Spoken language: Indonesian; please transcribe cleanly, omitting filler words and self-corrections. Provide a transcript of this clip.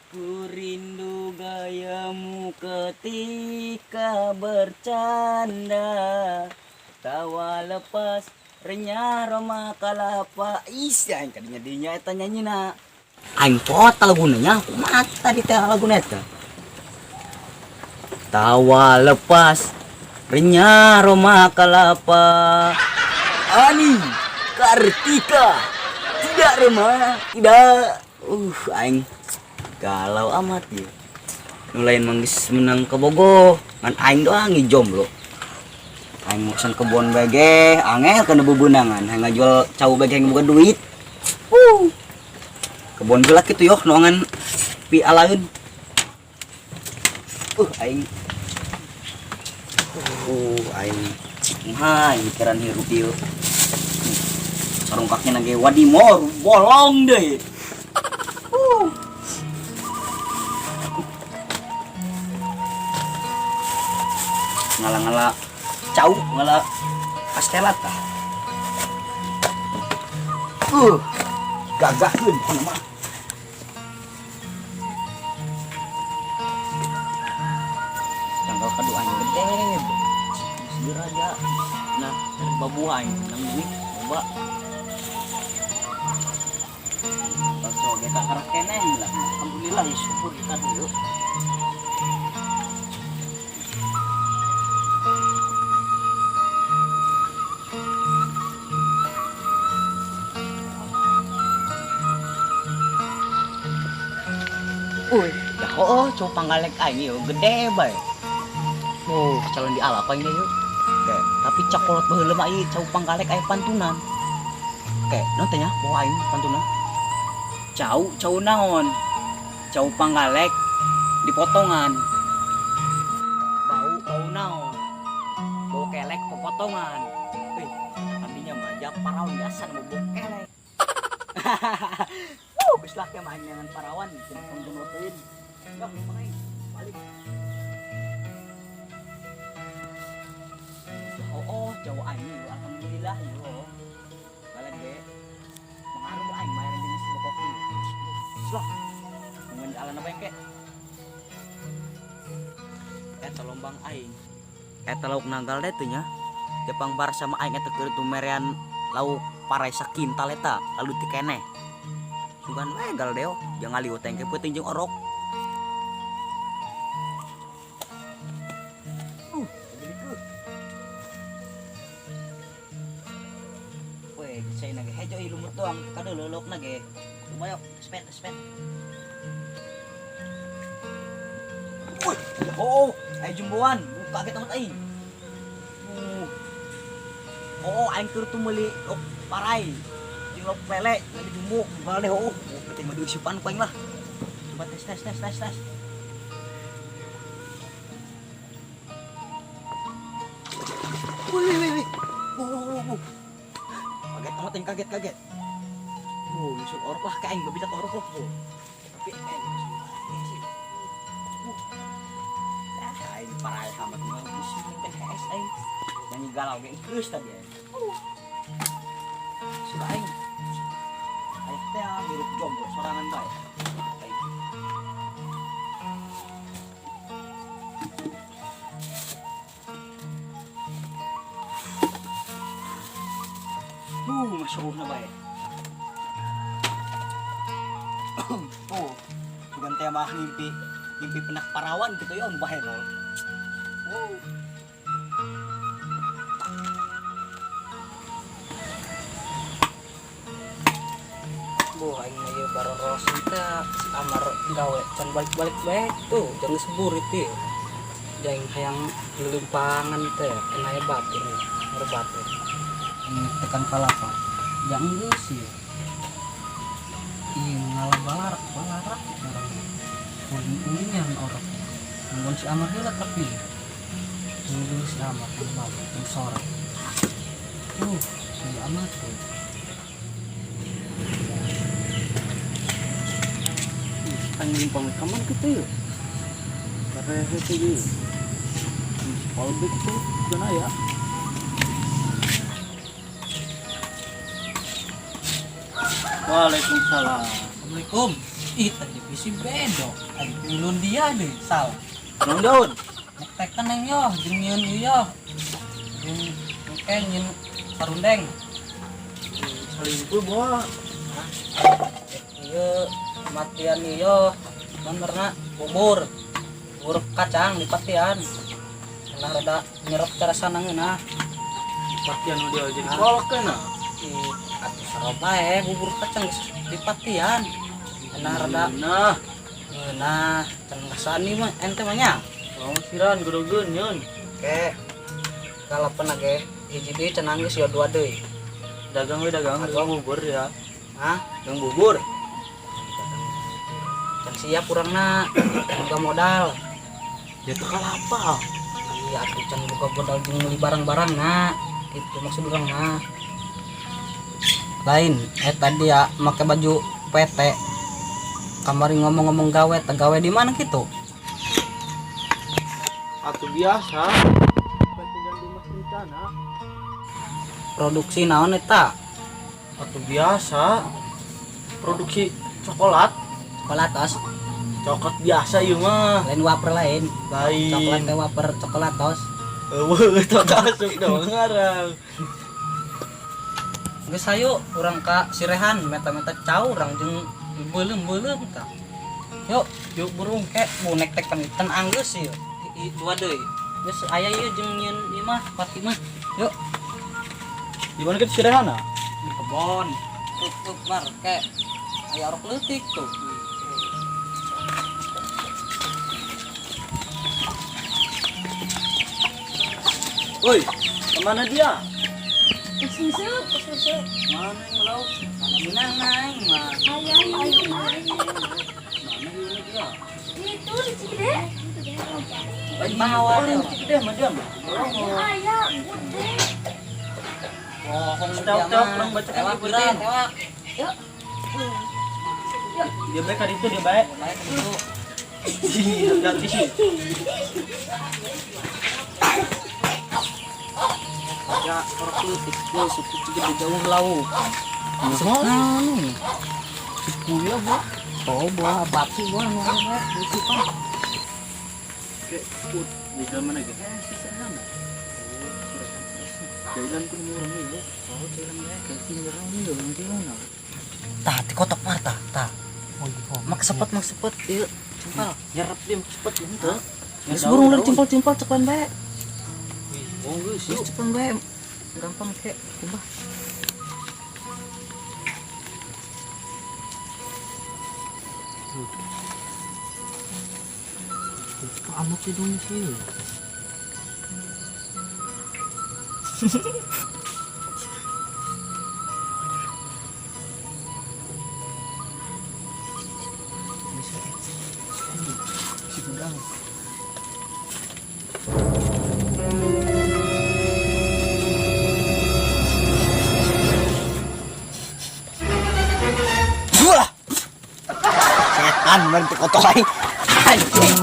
Ku rindu gayamu ketika bercanda, tawa lepas renyah roma kalapa. Isya yang kadinya dinya eta nyanyina. Aing total lagunanya aku mata di teh lagu eta. Tawa lepas renyah roma kalapa. Ani Kartika. Tidak Rema, tidak. Aing galau amat ya. Nulain manggis menang ke Bogo, ngan aing doang jomblo. Aing ngurusan kebun bege, angel kena bebunangan, aing ngajual cau bege yang bukan duit. Kebun gelak itu yoh, nuangan pi alaun. Aing. Aing. Hai, mikiran hirup ieu. Sarung kaki nage wadimor, bolong deh. Ngala-ngala cau, ngala kastelat tah. Gagahkeun anu mah. Tanggal kedua yang gede. Segera aja. Nah, babuan nang duit coba. Bakso ge kakar keneh lah. Alhamdulillah ya syukur kita dulu. Coba panggalek aing yuk gede bae. Calon di ala aing yuk. Oke, tapi cokolot baheula mah ieu cau panggalek aya pantunan. Oke, naon teh nya poho aing pantunan? Cau naon? Cau panggalek dipotongan. Bau naon? Bau kelek pepotongan. Artinya mah jak parawan biasa mau bau kelek. Geus lah ke mah jangan parawan jeung teuin. Yuk, main balik. Jauh aing alhamdulillah yo. Balik ge. Mengaruh aing main jenis bokoki. Sloh. Mun alana bae ke. Eta lombang aing. Eta lauk nanggal teh teh nya. Jepang bar sama aing eta keur tumerean lauk parai sakintal eta lalu ti keneh. Sugan we gal deo, jeung ngaliwat teh peuting jeung orok. Saya nage hejo lumut doang kada lelok nage lumayo spend ay jumbuan kaget amat aing aing keur tuh meuli lok parai jeung lok lele lagi jumbo bal deh penting mah diusupan ku aing lah coba tes wih kaget. Nyusul orok lah kain, gak bisa ke orok loh. Tapi aing parah amat mah musim teh HS aing. Nyanyi galau ge geus tadi. Sudah aing. Aing teh mirup jomblo sorangan bae. Masyuruh na bae. Bukan teh mah mimpi penak parawan gitu ya bae nol. Aing mah ieu baroros teh si Amar gawe can balik-balik bae tuh jangan seburit ieu. Jang hayang lelimpangan teh enaya batur batur. Tekan palapa. Yang geus sih. Ieu ngalabarak orang. Kuningan orang. Mun si Amar heula tapi. Mun si Amar kan sore. Si Amar tuh. Angin pangkaman kita yuk. Karena itu yuk. Polbik tuh gana ya. Waalaikumsalam. Assalamualaikum. tadi bisi bedo. Ay ulun dia deh, sal. Nong daun. Tekan neng yo, jeung nyeun yo. Jeung kayak nyeun sarundeng. Selingkuh boa. Ieu matian yo benerna bubur. Bubur kacang di patian. Lah rada nyerep cara sanangeuna. Patian dia jadi kolkeun nah. Atuh sareng bae bubur kacang di patian. Nah rada nah can ngasani mah ente mah nya. Oh siran gerogeun nyeun. Oke. Kalapan ge hiji deui cenah geus yo dua deui. Dagang we dagang bubur ya. Hah? Dagang bubur. Can siap urangna boga modal. Ya teu kalapa. Iya atuh can boga modal jeung meuli barang-barang na. Itu maksud urang mah. Lain tadi ya make baju PT. Kamari ngomong-ngomong gawe, gawe di mana gitu? Atuh biasa. PT Gandu Mas Kencana. Produksi naon eta? Atuh biasa. Produksi coklat. Coklatos. Coklat biasa ieu mah. Lain wafer lain. Lain. Coklat teh wafer coklatos. Eueuh teu masuk dong ngarang. Geus hayu urang ka Sirehan meta-meta cau urang jeung beuleum-beuleum tah. Yuk burung ke bonek tek ten anggeus ieu. Dua deui. Geus aya ieu jeung nyeun ieu mah pati mah. Yuk. Di mana kita Sirehana? Di kebon. Tutup mar ke aya orok leutik tuh. Woi, kemana dia? Kesusuk. Mana yang laut? Mana minang naing mah. Ayam. Mana dulu dia? Itu di Cikide. Baik bawa Orang teh. gede mah dia mah. Ayam gede. Bohong Stop, orang baca tewak Al-Quran. tewak. Yuk. Dia baik kan itu dia baik. Baik itu. Ganti sih. Ya orok leutik geus suku gede jauh lauk. Semua nih. Suku ya, Bu. Oh, buah batu buah ngomong di pan. Di dalam mana gitu? Sisa mana? Jalan pun murah nih. Oh, jalan baik. Kasih murah nih orang di mana? Tah, di kotak Marta, tah. Mak sepet ieu. Cempal. Nyerap dia cepet gitu. Geus burung leutik cimpal-cimpal cepan bae. Oh, geus. Geus cepan bae. Gampang ke kumbah. Kamu tidur di sini. Si gudang. Setan berarti kotor aing. Anjing.